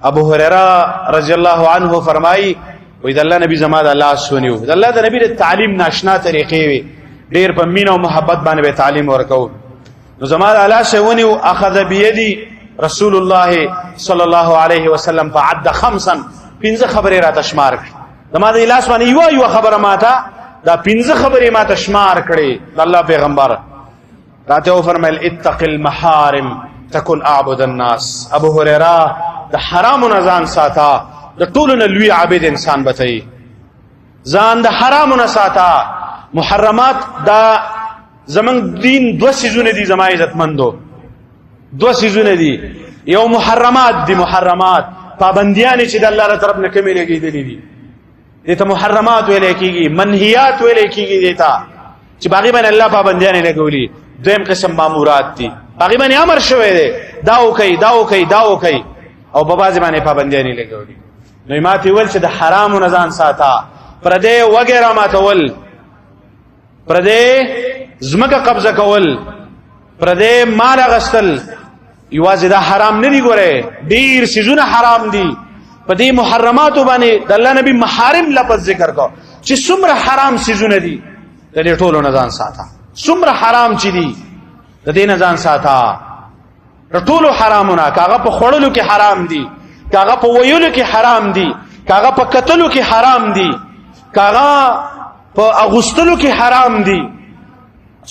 ابو هريره رضی الله عنه فرمایي وې د الله نبی زما د الله سونیو د الله د نبی د تعلیم ناشنا طریقې وي ډیر په مینه او محبت باندې به تعلیم ورکو نو زما د الله سونیو اخذ بيدي رسول الله صلی الله علیه وسلم فعد خمسا پنځه خبرې را تشمار کړې زما د لاس باندې یو خبره ماته دا پنځه خبرې ما تشمار کړې د الله پیغمبر راته فرمایل اتق المحارم تكن اعبد الناس ابو هريره د حرامو نه ځان ساته د ټولو نه لوی عابد انسان بتای ځان د حرامو نه ساته محرمات دا زمنګ دین دو سيزونه دي زما عزت مندو دو سيزونه دي یو محرمات دي محرمات پابندیان چې د الله تعالی طرف نه کمی لګیدلې دي دته محرمات ویل کېږي منهیات ویل کېږي دته چې باغی باندې الله پابندیان لګولي دویم قسم مامورات دي باغی باندې امر شوی دی داو کوي داو کوي داو کوي او په بازي باندې پابندیان لګولي نو ماته ول چې د حرامو نه ځان ساته پردې وغیرہ ماته ول پردې زمکه قبضه کول پردې مال غستل یوازې دا حرام نه دی ګوره ډیر سيزونه حرام دي په دې محرماتو باندې د الله نبی محارم لفظ ذکر کو چې څومره حرام سيزونه دي د دې ټولو نه ځان ساته څومره حرام چي دي د دې نه ځان ساته د ټولو حرامونه کاغه په خړلو کې حرام دي کاغه په ویلو کې حرام دي کاغه په قتلو کې حرام دي کاغه په اغوستلو کې حرام دي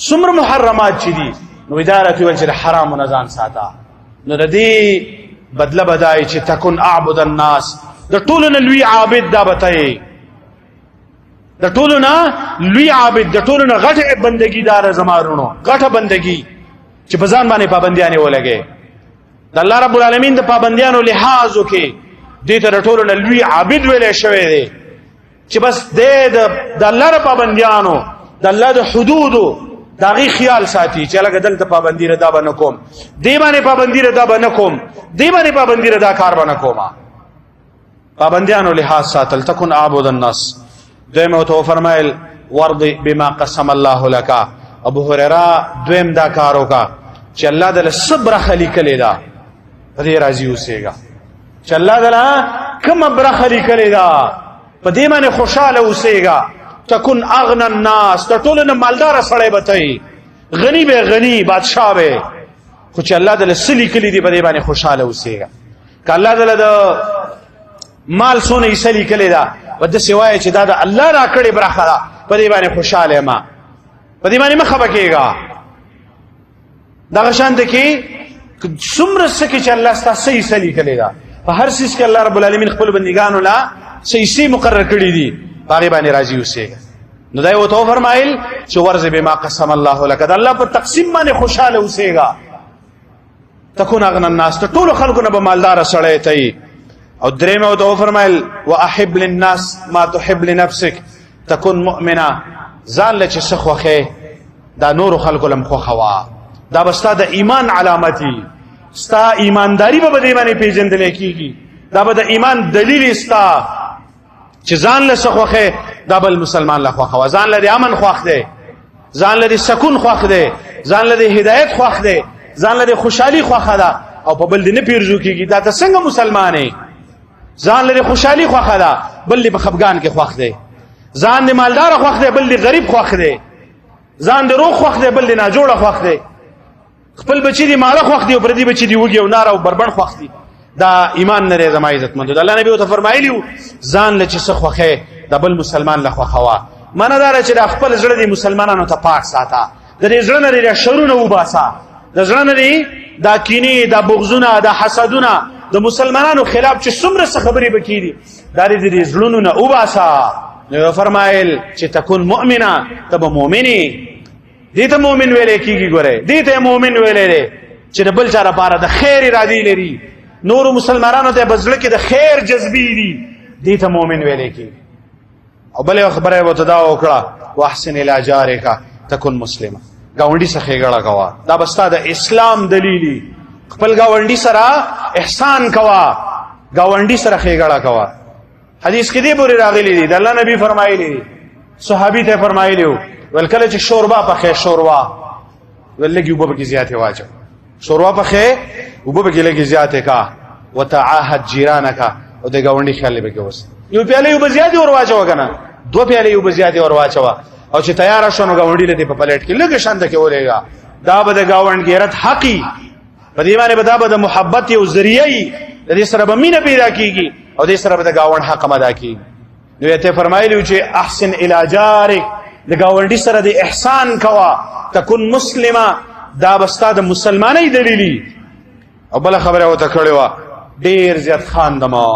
څومره محرمات چي دي نو اداره ول چې حرام نه ځان ساته نو د دې بدله بدای چې تکون اعبد الناس د ټولو نه لوی عابد دا بتای د ټولو نه لوی عابد د ټولو نه غټه بندگی دار زمارونو غټه بندگی چې په ځان باندې پابندیانه ولګي د الله رب العالمین د پابندیانو لحاظ وکي دې ته د ټولو نه لوی عابد ویلې شوی دی چې بس د الله رب پابندیانو د الله د حدودو داغي خیال ساتي چې لکه دلته پابندی ردا باندې کوم دی باندې پابندی ردا باندې کوم دی باندې پابندی ردا کار باندې کوما پابندیانو لحاظ ساتل تكن اعبد الناس دایمه تو فرمایل ورض بما قسم الله لك ابو هريره دویم دا کارو کا چې الله د صبر خلیق لیدا دې راضي اوسېګا چې الله تعالی کوم برخلی کړی دا په دې باندې خوشاله اوسېګا تكن اغنى الناس ته ټول نه مالدار سړی بتای غنی به غنی بادشاہ به خو چې الله تعالی سلی کلی دی په دې باندې خوشاله اوسېګا ک الله تعالی د مال سونه سلی کلی دا ود سوای چې دا د الله را کړی برخه دا په دې باندې خوشاله ما په دې باندې مخه بکیږي دا غشان ته کې څومره سکه چې الله ستاسو صحیح سلی کلی دا په هر څه کې الله رب العالمین خپل بندګانو لا صحیح مقرر کړی دي هغه باندې راضي اوسېږي نو دا یو تو فرمایل چې ورزه بما قسم الله لك دا الله په تقسیم باندې خوشاله اوسېږي تكون اغنى الناس ته ټول خلکو نه به مالدار سړی ته او درېمه او تو فرمایل واحب للناس ما تحب لنفسك تكون مؤمنا ځان لچ سخوخه دا نور خلکو لم خوخوا دا بستا د ایمان علامتي ستا ایمانداری به دې باندې پیژندل کیږي دا به د ایمان دلیل استا چې ځان له سخوخه دا بل مسلمان له خوخه ځان له امن خوخ دی ځان له سکون خوخ دی ځان له هدایت خوخ دی ځان له خوشحالي خوخه ده او په بل دې نه پیرزو کیږي دا څنګه مسلمانې ځان له خوشحالي خوخه ده بل په خفغان کې خوخ دی ځان دې مالدار خوخ دی بل دې غریب خوخ دی ځان دې روغ خوخ دی بل دې ناجوړه خوخ دی خپل بچی دې مال خوخ دی او پر دې بچی دې وږي او نار او بربند خوخ دی دا ایمان نه زما عزت مند الله نبی او فرمایلیو ځان لچ سخوخه د بل مسلمان لخوا خوا منه دار چې د خپل زړه دی مسلمانانو ته پاک ساته د دې زړه لري شرونه وباسا د زړه لري دا کینی دا بغضونه دا حسدونه د مسلمانانو خلاف چې څومره خبرې بکېدي دا دې زړونو نه وباسا نو فرمایل چې تكون مؤمنه تب مؤمنی دې ته مؤمن ویلې کیږي ګوره دې ته مؤمن ویلې چې د بل چا لپاره د خیر ارادي لري نور مسلمانانو ته بزړه کې د خیر جذبې دي دې ته مؤمن ویلې کیږي او بل خبره وته دا وکړه واحسن الى جارك تكون مسلمه گاونډي څخه غړا کوا دا بستا د اسلام دلیلی خپل گاونډي سره احسان کوا گاونډي سره غړا کوا حدیث کې دې پوری راغلی دی د الله نبی فرمایلی صحابي ته فرمایلیو ولکله چې شوربا پخې شوروا ولګي وبو کې زیاته واچو شوروا پخې وبو کې لګي زیاته کا وتعاهد جيرانك او د گاونډي خیال به کوس یو پیاله یو بزیادي ور واچو کنه دو پیاله یو بزیادي ور واچو او چې تیار شونه گاونډي له په پلیټ کې لږه شانته کې ولېګا دا به د گاوند غیرت حقي په دې باندې به دا به د محبت یو ذریعہ د دې سره به مینه پیدا کیږي او دې سره به د گاوند حق ادا کیږي نو ته فرمایلی چې احسن الی جارک د گاونډي سره د احسان کوا تكون مسلمه دا بستا د مسلمانۍ دلیلی او بل خبره وته کړې وا ډیر زیات خاندما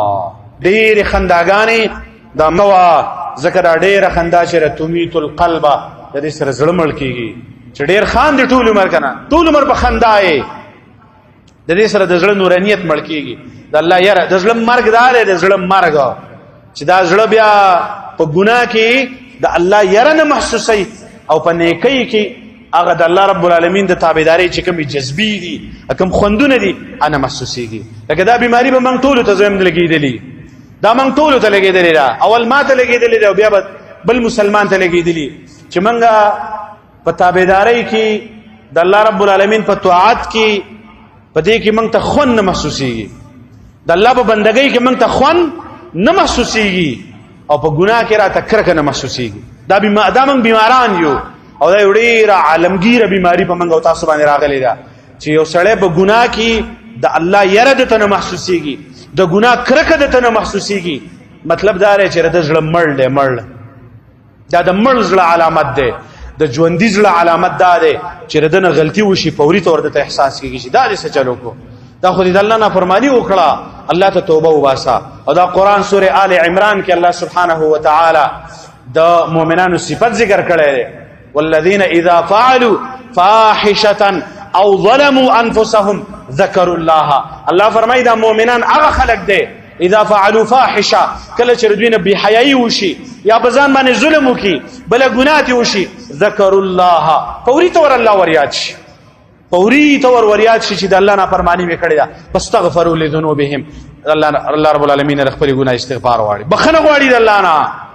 ډیر خنداګانی دا موا ذکر ډیر خندا چې تمیت القلب د دې سره زړه مړ کیږي چې ډیر خان دي ټول عمر کنه ټول عمر په خندای د دې سره د زړه نورانیت مړ کیږي د الله یاره د زړه مرګ دار د زړه مرګ چې دا زړه بیا په ګناه کې د الله یاره نه محسوسي او په نیکی کې هغه د الله رب العالمین د تابعداري چې کوم جذبي دي کوم خوندونه دي انا محسوسيږي لکه دا بیماری به موږ ټول ته زم لګیدلی دا موږ ټول ته لګیدلی دا اول ما ته لګیدلی دا بیا بل مسلمان ته لګیدلی چې موږ په تابعداري کې د الله رب العالمین په طاعت کې په دې کې موږ ته خون نه محسوسيږي د الله په بندګۍ کې موږ ته خون نه محسوسيږي او په ګناه کې را تکرک نه محسوسيږي دا موږ بیماران یو او دا ډیره عالمگیر بیماری په منګو تاسو باندې راغلی دا چې یو سړی په ګناه کې د الله یره د تنه محسوسيږي د ګناه کرکه د تنه محسوسيږي مطلب دا دی چې د زړه مړ دی مړ دا د مړ زړه علامت دی د ژوندۍ زړه علامت دا دی چې دنه غلطي وشي فوري تور د احساس کیږي دا دې څه چلو کو دا خو دې الله نه فرمانی وکړه الله ته توبه وباسا او دا قران سوره آل عمران کې الله سبحانه و تعالی د مؤمنانو صفات ذکر کړی دی والذين اذا فعلوا فاحشه او ظلموا انفسهم ذكروا الله الله فرمای دا مؤمنان هغه خلق دي اذا فعلوا فاحشه کله چې دوی به حیاي وشي یا بزان باندې ظلم وکي بل ګناه وشي ذكروا الله فوري تور الله وریاد شي فوري تور وریاد شي چې د الله نه فرمانی وکړي دا واستغفروا لذنوبهم الله رب العالمین خپل ګناه استغفار غواړي بخنه غواړي د الله نه